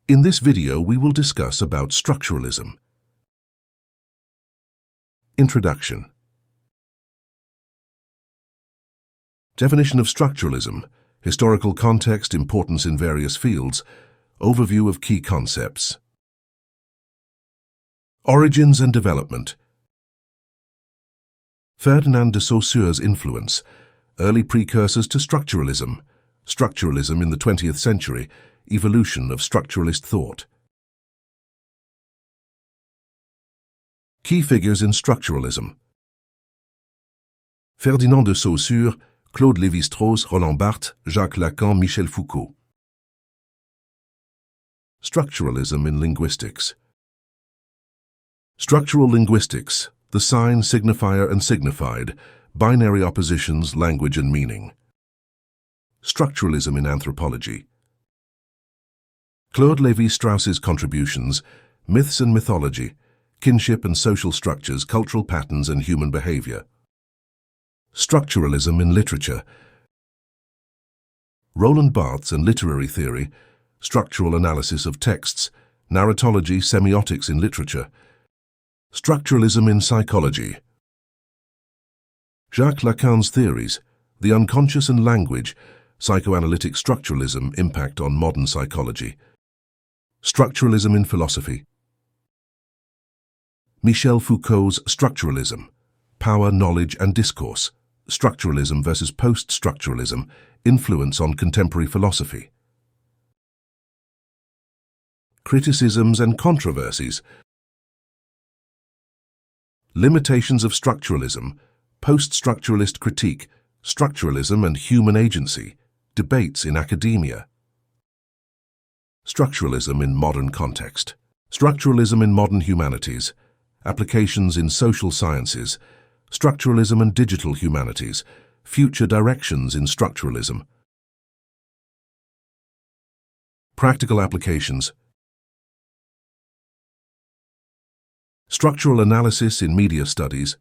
In this video, we will discuss about structuralism. Introduction. Definition of structuralism, historical context, importance in various fields, overview of key concepts. Origins and development. Ferdinand de Saussure's influence, early precursors to structuralism, structuralism in the 20th century, evolution of structuralist thought. Key figures in structuralism. Ferdinand de Saussure, Claude Lévi-Strauss, Roland Barthes, Jacques Lacan, Michel Foucault. Structuralism in linguistics. Structural linguistics, the sign, signifier and signified, binary oppositions, language and meaning. Structuralism in anthropology. Claude Lévi-Strauss's contributions, myths and mythology, kinship and social structures, cultural patterns and human behavior. Structuralism in literature. Roland Barthes and literary theory, structural analysis of texts, narratology, semiotics in literature. Structuralism in psychology. Jacques Lacan's theories, the unconscious and language, psychoanalytic structuralism, impact on modern psychology. Structuralism in philosophy. Michel Foucault's structuralism, power, knowledge and discourse, structuralism versus post-structuralism, influence on contemporary philosophy. Criticisms and controversies. Limitations of structuralism, post-structuralist critique, structuralism and human agency, debates in academia. Structuralism in modern context. Structuralism in modern humanities. Applications in social sciences. Structuralism and digital humanities. Future directions in structuralism. Practical applications. Structural analysis in media studies.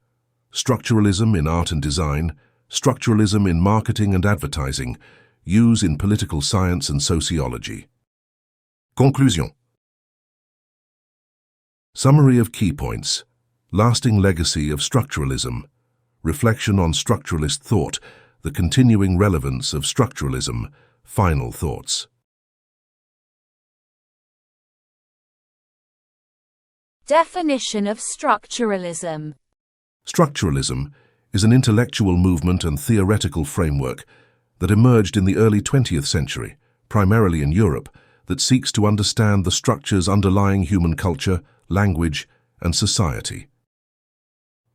Structuralism in art and design. Structuralism in marketing and advertising. Use in political science and sociology. Conclusion. Summary of key points. Lasting legacy of structuralism. Reflection on structuralist thought. The continuing relevance of structuralism. Final thoughts. Definition of structuralism. Structuralism is an intellectual movement and theoretical framework that emerged in the early 20th century, primarily in Europe, that seeks to understand the structures underlying human culture, language, and society.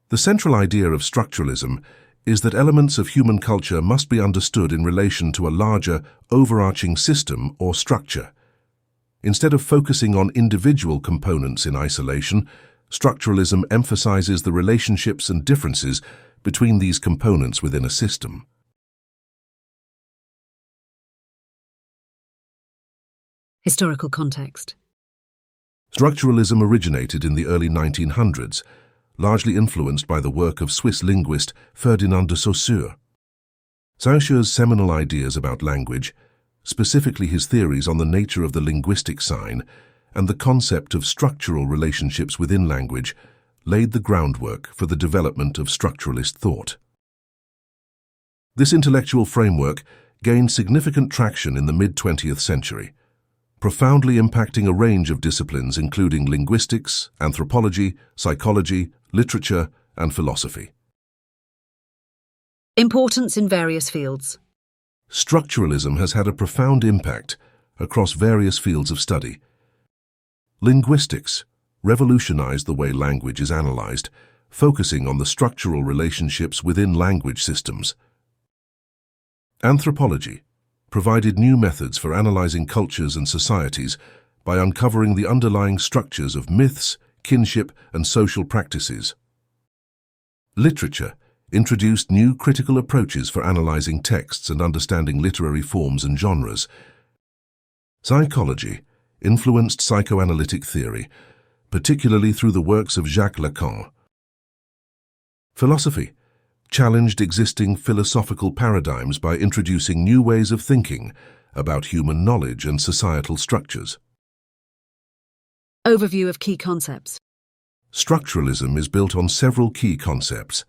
The central idea of structuralism is that elements of human culture must be understood in relation to a larger, overarching system or structure. Instead of focusing on individual components in isolation, structuralism emphasizes the relationships and differences between these components within a system. Historical context. Structuralism originated in the early 1900s, largely influenced by the work of Swiss linguist Ferdinand de Saussure. Saussure's seminal ideas about language, specifically his theories on the nature of the linguistic sign and the concept of structural relationships within language, laid the groundwork for the development of structuralist thought. This intellectual framework gained significant traction in the mid-20th century, profoundly impacting a range of disciplines including linguistics, anthropology, psychology, literature, and philosophy. Importance in various fields. Structuralism has had a profound impact across various fields of study. Linguistics revolutionized the way language is analyzed, focusing on the structural relationships within language systems. Anthropology provided new methods for analyzing cultures and societies by uncovering the underlying structures of myths, kinship, and social practices. Literature introduced new critical approaches for analyzing texts and understanding literary forms and genres. Psychology influenced psychoanalytic theory, particularly through the works of Jacques Lacan. Philosophy challenged existing philosophical paradigms by introducing new ways of thinking about human knowledge and societal structures. Overview of key concepts. Structuralism is built on several key concepts.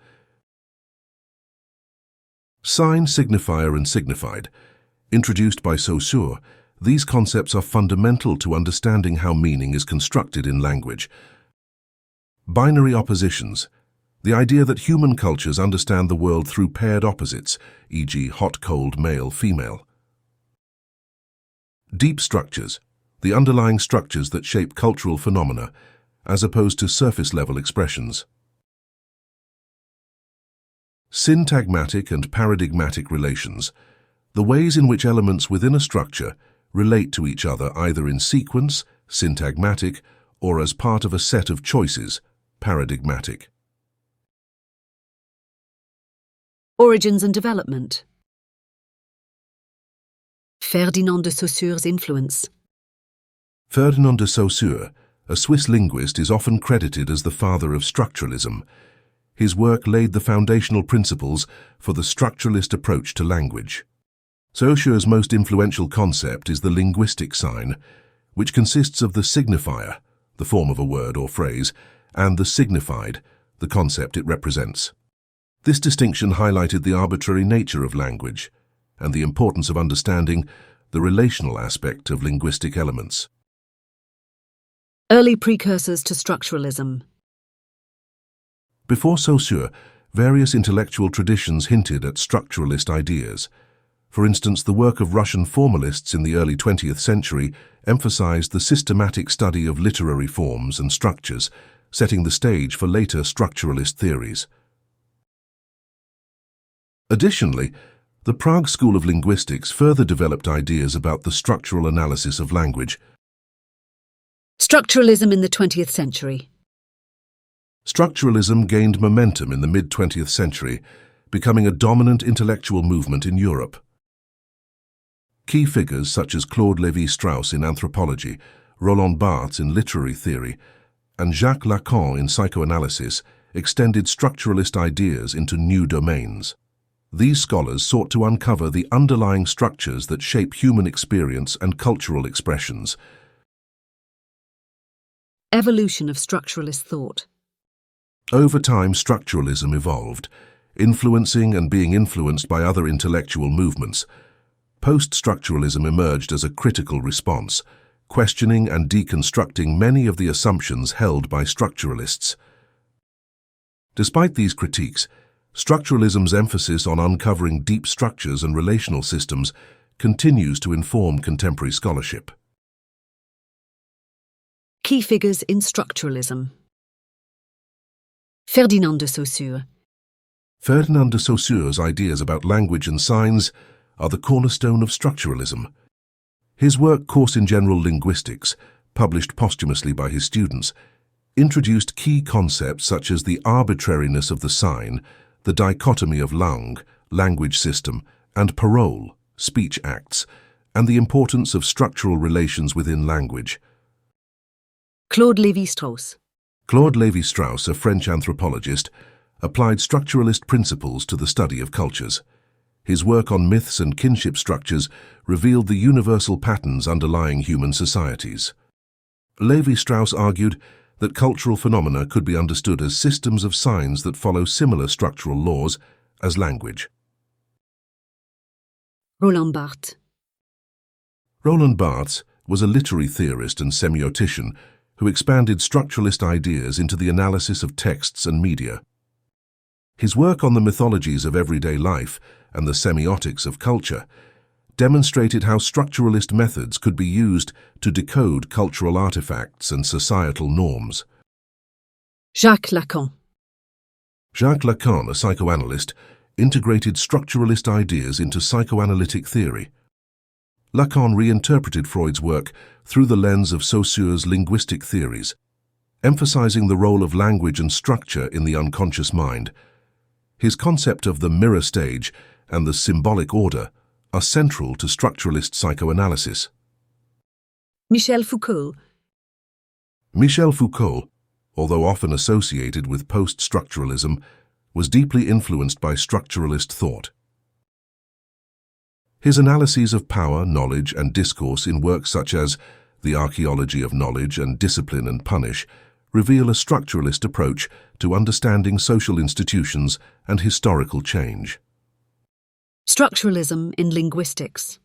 Sign, signifier and signified. Introduced by Saussure, these concepts are fundamental to understanding how meaning is constructed in language. Binary oppositions. The idea that human cultures understand the world through paired opposites, e.g. hot, cold, male, female. Deep structures. The underlying structures that shape cultural phenomena, as opposed to surface-level expressions. Syntagmatic and paradigmatic relations. The ways in which elements within a structure relate to each other either in sequence, syntagmatic, or as part of a set of choices, paradigmatic. Origins and development. Ferdinand de Saussure's influence. Ferdinand de Saussure, a Swiss linguist, is often credited as the father of structuralism. His work laid the foundational principles for the structuralist approach to language. Saussure's most influential concept is the linguistic sign, which consists of the signifier, the form of a word or phrase, and the signified, the concept it represents. This distinction highlighted the arbitrary nature of language and the importance of understanding the relational aspect of linguistic elements. Early precursors to structuralism. Before Saussure, various intellectual traditions hinted at structuralist ideas. For instance, the work of Russian formalists in the early 20th century emphasized the systematic study of literary forms and structures, setting the stage for later structuralist theories. Additionally, the Prague School of Linguistics further developed ideas about the structural analysis of language. Structuralism in the 20th century. Structuralism gained momentum in the mid-20th century, becoming a dominant intellectual movement in Europe. Key figures such as Claude Lévi-Strauss in Anthropology, Roland Barthes in literary theory, and Jacques Lacan in psychoanalysis extended structuralist ideas into new domains. These scholars sought to uncover the underlying structures that shape human experience and cultural expressions. Evolution of structuralist thought. Over time, structuralism evolved, influencing and being influenced by other intellectual movements. Post-structuralism emerged as a critical response, questioning and deconstructing many of the assumptions held by structuralists. Despite these critiques, structuralism's emphasis on uncovering deep structures and relational systems continues to inform contemporary scholarship. Key figures in structuralism. Ferdinand de Saussure. Ferdinand de Saussure's ideas about language and signs are the cornerstone of structuralism. His work, Course in General Linguistics, published posthumously by his students, introduced key concepts such as the arbitrariness of the sign, the dichotomy of langue, language system, and parole, speech acts, and the importance of structural relations within language. Claude Lévi-Strauss. Claude Lévi-Strauss, a French anthropologist, applied structuralist principles to the study of cultures. His work on myths and kinship structures revealed the universal patterns underlying human societies. Lévi-Strauss argued that cultural phenomena could be understood as systems of signs that follow similar structural laws as language. Roland Barthes. Roland Barthes was a literary theorist and semiotician who expanded structuralist ideas into the analysis of texts and media. His work on the mythologies of everyday life and the semiotics of culture demonstrated how structuralist methods could be used to decode cultural artifacts and societal norms. Jacques Lacan. Jacques Lacan, a psychoanalyst, integrated structuralist ideas into psychoanalytic theory. Lacan reinterpreted Freud's work through the lens of Saussure's linguistic theories, emphasizing the role of language and structure in the unconscious mind. His concept of the mirror stage and the symbolic order are central to structuralist psychoanalysis. Michel Foucault. Michel Foucault, although often associated with post-structuralism, was deeply influenced by structuralist thought. His analyses of power, knowledge, and discourse in works such as The Archaeology of Knowledge and Discipline and Punish reveal a structuralist approach to understanding social institutions and historical change. Structuralism in linguistics.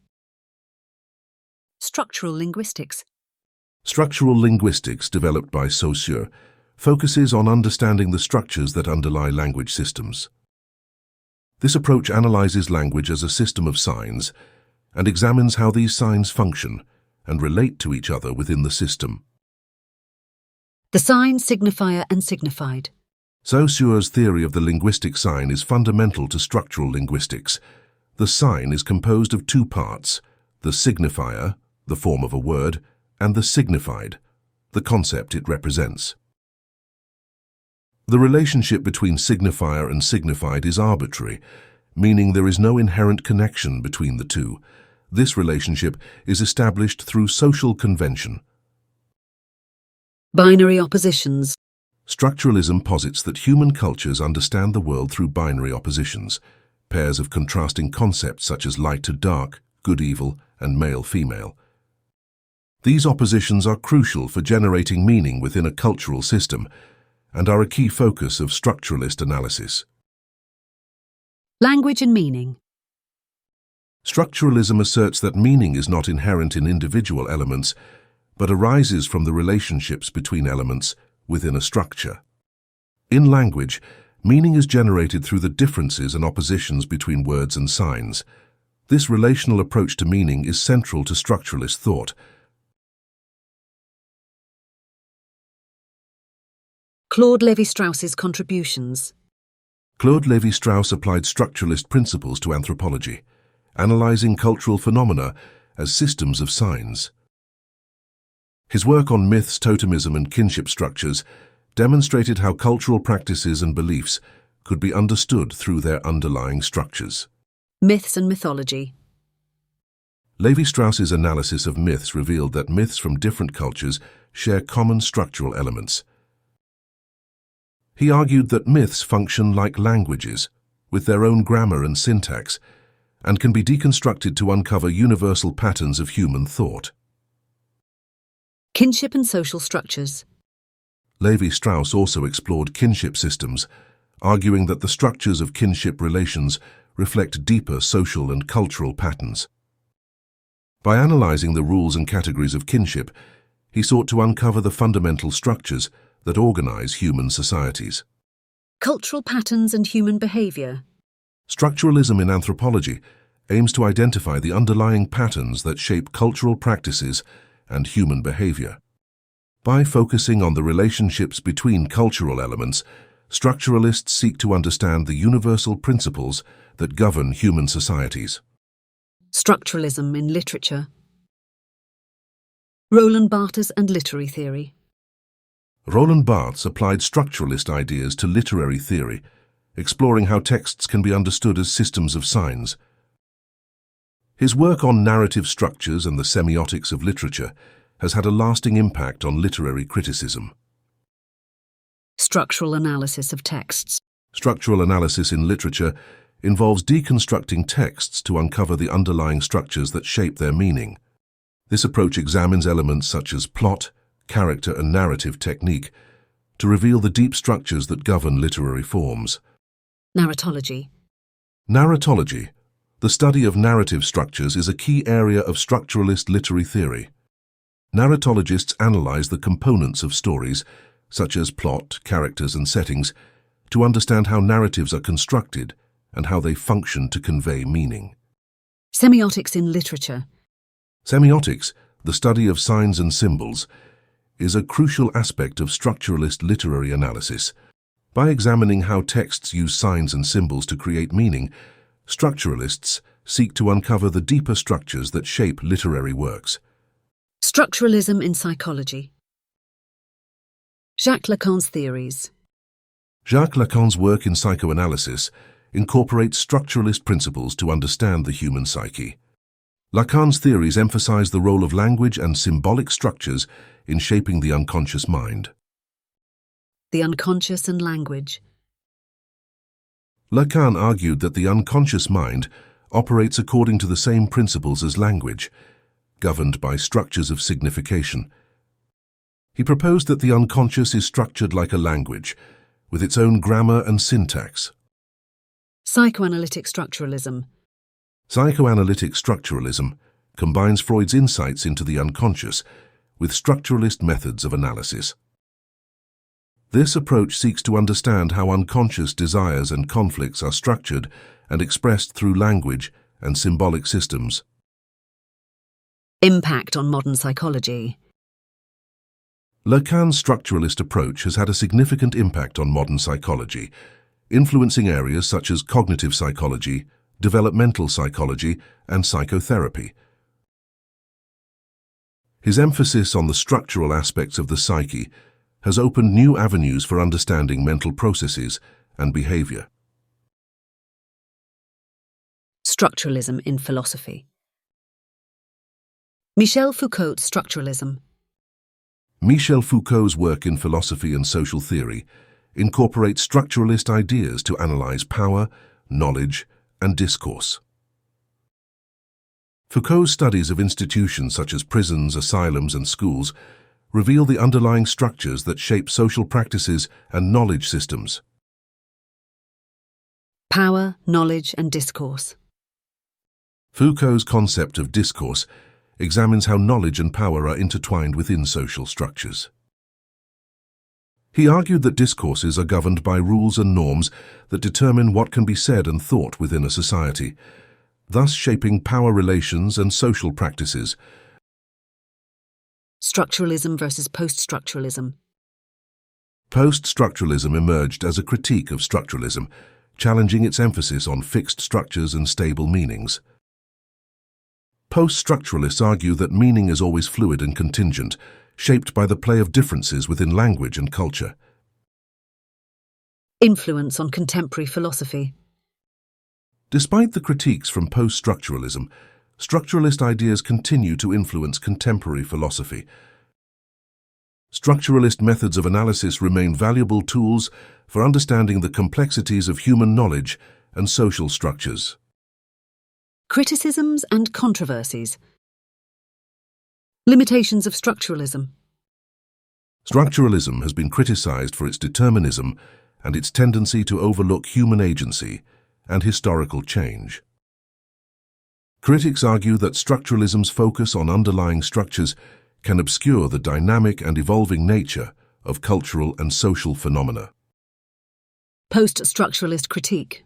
Structural linguistics. Structural linguistics, developed by Saussure, focuses on understanding the structures that underlie language systems. This approach analyzes language as a system of signs and examines how these signs function and relate to each other within the system. The sign, signifier and signified. Saussure's theory of the linguistic sign is fundamental to structural linguistics. The sign is composed of two parts: the signifier, the form of a word, and the signified, the concept it represents. The relationship between signifier and signified is arbitrary, meaning there is no inherent connection between the two. This relationship is established through social convention. Binary oppositions. Structuralism posits that human cultures understand the world through binary oppositions, pairs of contrasting concepts such as light to dark, good-evil, and male-female. These oppositions are crucial for generating meaning within a cultural system and are a key focus of structuralist analysis. Language and meaning. Structuralism asserts that meaning is not inherent in individual elements, but arises from the relationships between elements within a structure. In language, meaning is generated through the differences and oppositions between words and signs. This relational approach to meaning is central to structuralist thought. Claude Lévi-Strauss's contributions. Claude Lévi-Strauss applied structuralist principles to anthropology, analyzing cultural phenomena as systems of signs. His work on myths, totemism, and kinship structures demonstrated how cultural practices and beliefs could be understood through their underlying structures. Myths and mythology. Lévi-Strauss's analysis of myths revealed that myths from different cultures share common structural elements. He argued that myths function like languages, with their own grammar and syntax, and can be deconstructed to uncover universal patterns of human thought. Kinship and social structures. Lévi-Strauss also explored kinship systems, arguing that the structures of kinship relations reflect deeper social and cultural patterns. By analyzing the rules and categories of kinship, he sought to uncover the fundamental structures that organize human societies. Cultural patterns and human behavior. Structuralism in anthropology aims to identify the underlying patterns that shape cultural practices and human behavior. By focusing on the relationships between cultural elements, structuralists seek to understand the universal principles that govern human societies. Structuralism in literature. Roland Barthes and literary theory. Roland Barthes applied structuralist ideas to literary theory, exploring how texts can be understood as systems of signs. His work on narrative structures and the semiotics of literature has had a lasting impact on literary criticism. Structural analysis of texts. Structural analysis in literature involves deconstructing texts to uncover the underlying structures that shape their meaning. This approach examines elements such as plot, character, and narrative technique to reveal the deep structures that govern literary forms. Narratology. Narratology, the study of narrative structures, is a key area of structuralist literary theory. Narratologists analyze the components of stories, such as plot, characters, and settings, to understand how narratives are constructed and how they function to convey meaning. Semiotics in literature. Semiotics, the study of signs and symbols, is a crucial aspect of structuralist literary analysis. By examining how texts use signs and symbols to create meaning, structuralists seek to uncover the deeper structures that shape literary works. Structuralism in psychology. Jacques Lacan's theories. Jacques Lacan's work in psychoanalysis incorporates structuralist principles to understand the human psyche. Lacan's theories emphasize the role of language and symbolic structures in shaping the unconscious mind. The unconscious and language. Lacan argued that the unconscious mind operates according to the same principles as language. governed by structures of signification. He proposed that the unconscious is structured like a language, with its own grammar and syntax. Psychoanalytic structuralism. Psychoanalytic structuralism combines Freud's insights into the unconscious with structuralist methods of analysis. This approach seeks to understand how unconscious desires and conflicts are structured and expressed through language and symbolic systems. Impact on modern psychology. Lacan's structuralist approach has had a significant impact on modern psychology, influencing areas such as cognitive psychology, developmental psychology, and psychotherapy. His emphasis on the structural aspects of the psyche has opened new avenues for understanding mental processes and behavior. Structuralism in philosophy. Michel Foucault's structuralism. Michel Foucault's work in philosophy and social theory incorporates structuralist ideas to analyze power, knowledge, and discourse. Foucault's studies of institutions such as prisons, asylums, and schools reveal the underlying structures that shape social practices and knowledge systems. Power, knowledge, and discourse. Foucault's concept of discourse examines how knowledge and power are intertwined within social structures. He argued that discourses are governed by rules and norms that determine what can be said and thought within a society, thus shaping power relations and social practices. Structuralism versus post-structuralism. Post-structuralism emerged as a critique of structuralism, challenging its emphasis on fixed structures and stable meanings. Post-structuralists argue that meaning is always fluid and contingent, shaped by the play of differences within language and culture. Influence on contemporary philosophy. Despite the critiques from post-structuralism, structuralist ideas continue to influence contemporary philosophy. Structuralist methods of analysis remain valuable tools for understanding the complexities of human knowledge and social structures. Criticisms and controversies. Limitations of structuralism. Structuralism has been criticized for its determinism and its tendency to overlook human agency and historical change. Critics argue that structuralism's focus on underlying structures can obscure the dynamic and evolving nature of cultural and social phenomena. Post-structuralist critique.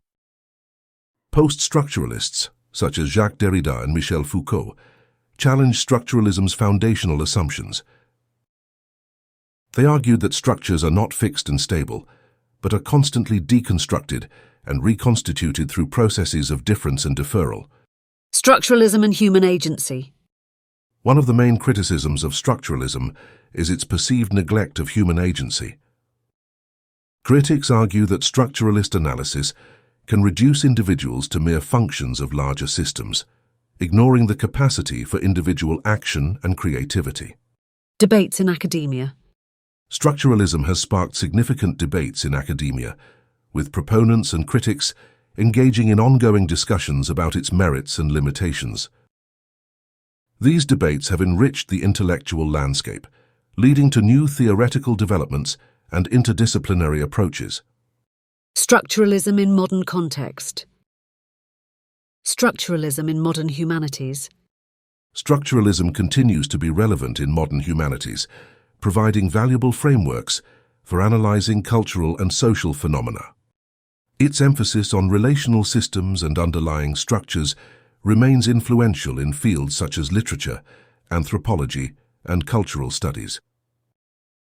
Post-structuralists, such as Jacques Derrida and Michel Foucault, challenge structuralism's foundational assumptions. They argued that structures are not fixed and stable, but are constantly deconstructed and reconstituted through processes of difference and deferral. Structuralism and human agency. One of the main criticisms of structuralism is its perceived neglect of human agency. Critics argue that structuralist analysis can reduce individuals to mere functions of larger systems, ignoring the capacity for individual action and creativity. Debates in academia. Structuralism has sparked significant debates in academia, with proponents and critics engaging in ongoing discussions about its merits and limitations. These debates have enriched the intellectual landscape, leading to new theoretical developments and interdisciplinary approaches. Structuralism in modern context. Structuralism in modern humanities. Structuralism continues to be relevant in modern humanities, providing valuable frameworks for analyzing cultural and social phenomena. Its emphasis on relational systems and underlying structures remains influential in fields such as literature, anthropology, and cultural studies.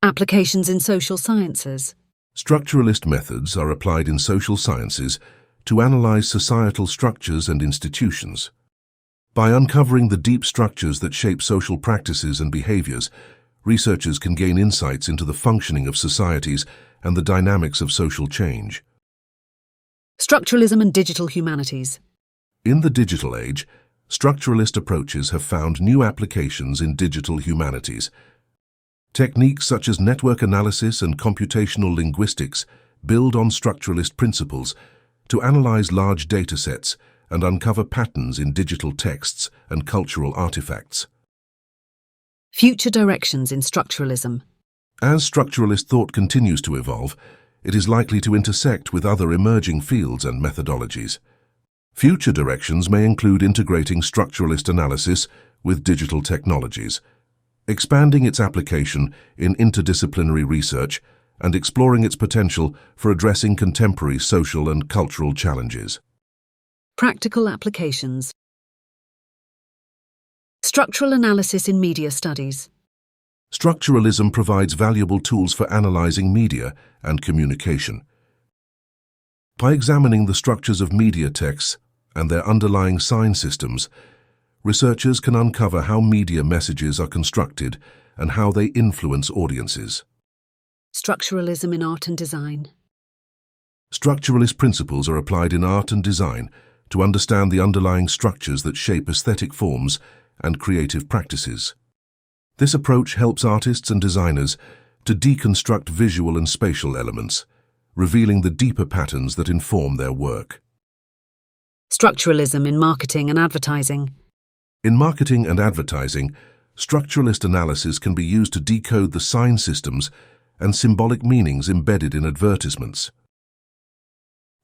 Applications in social sciences. Structuralist methods are applied in social sciences to analyze societal structures and institutions. By uncovering the deep structures that shape social practices and behaviors, researchers can gain insights into the functioning of societies and the dynamics of social change. Structuralism and digital humanities. In the digital age, structuralist approaches have found new applications in digital humanities. Techniques such as network analysis and computational linguistics build on structuralist principles to analyze large data sets and uncover patterns in digital texts and cultural artifacts. Future directions in structuralism. As structuralist thought continues to evolve, it is likely to intersect with other emerging fields and methodologies. Future directions may include integrating structuralist analysis with digital technologies, expanding its application in interdisciplinary research, and exploring its potential for addressing contemporary social and cultural challenges. Practical applications. Structural analysis in media studies. Structuralism provides valuable tools for analyzing media and communication. By examining the structures of media texts and their underlying sign systems, researchers can uncover how media messages are constructed and how they influence audiences. Structuralism in art and design. Structuralist principles are applied in art and design to understand the underlying structures that shape aesthetic forms and creative practices. This approach helps artists and designers to deconstruct visual and spatial elements, revealing the deeper patterns that inform their work. Structuralism in marketing and advertising. In marketing and advertising, structuralist analysis can be used to decode the sign systems and symbolic meanings embedded in advertisements.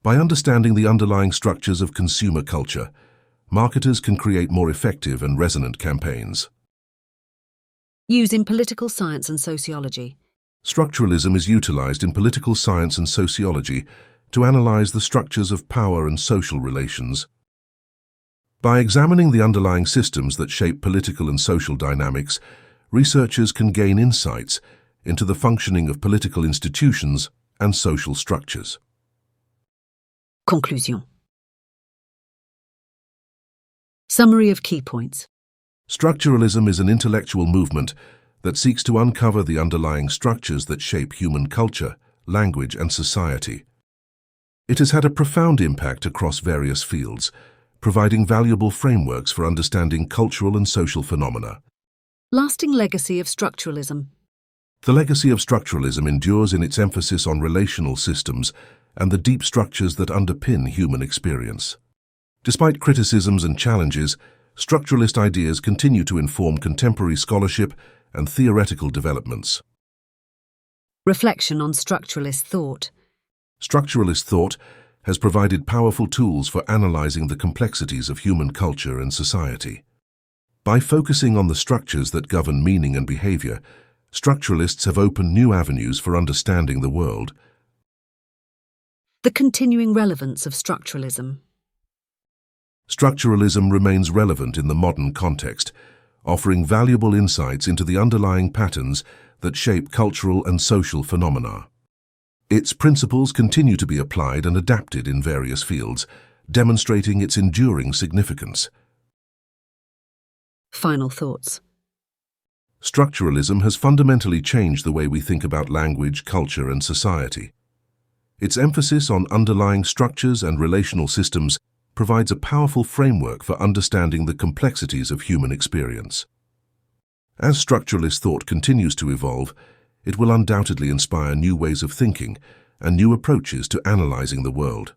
By understanding the underlying structures of consumer culture, marketers can create more effective and resonant campaigns. Use in political science and sociology. Structuralism is utilized in political science and sociology to analyze the structures of power and social relations. By examining the underlying systems that shape political and social dynamics, researchers can gain insights into the functioning of political institutions and social structures. Conclusion. Summary of key points. Structuralism is an intellectual movement that seeks to uncover the underlying structures that shape human culture, language, and society. It has had a profound impact across various fields, providing valuable frameworks for understanding cultural and social phenomena. Lasting legacy of structuralism. The legacy of structuralism endures in its emphasis on relational systems and the deep structures that underpin human experience. Despite criticisms and challenges, structuralist ideas continue to inform contemporary scholarship and theoretical developments. Reflection on structuralist thought. Structuralist thought has provided powerful tools for analyzing the complexities of human culture and society. By focusing on the structures that govern meaning and behavior, structuralists have opened new avenues for understanding the world. The continuing relevance of structuralism. Structuralism remains relevant in the modern context, offering valuable insights into the underlying patterns that shape cultural and social phenomena. Its principles continue to be applied and adapted in various fields, demonstrating its enduring significance. Final thoughts. Structuralism has fundamentally changed the way we think about language, culture, and society. Its emphasis on underlying structures and relational systems provides a powerful framework for understanding the complexities of human experience. As structuralist thought continues to evolve, it will undoubtedly inspire new ways of thinking and new approaches to analyzing the world.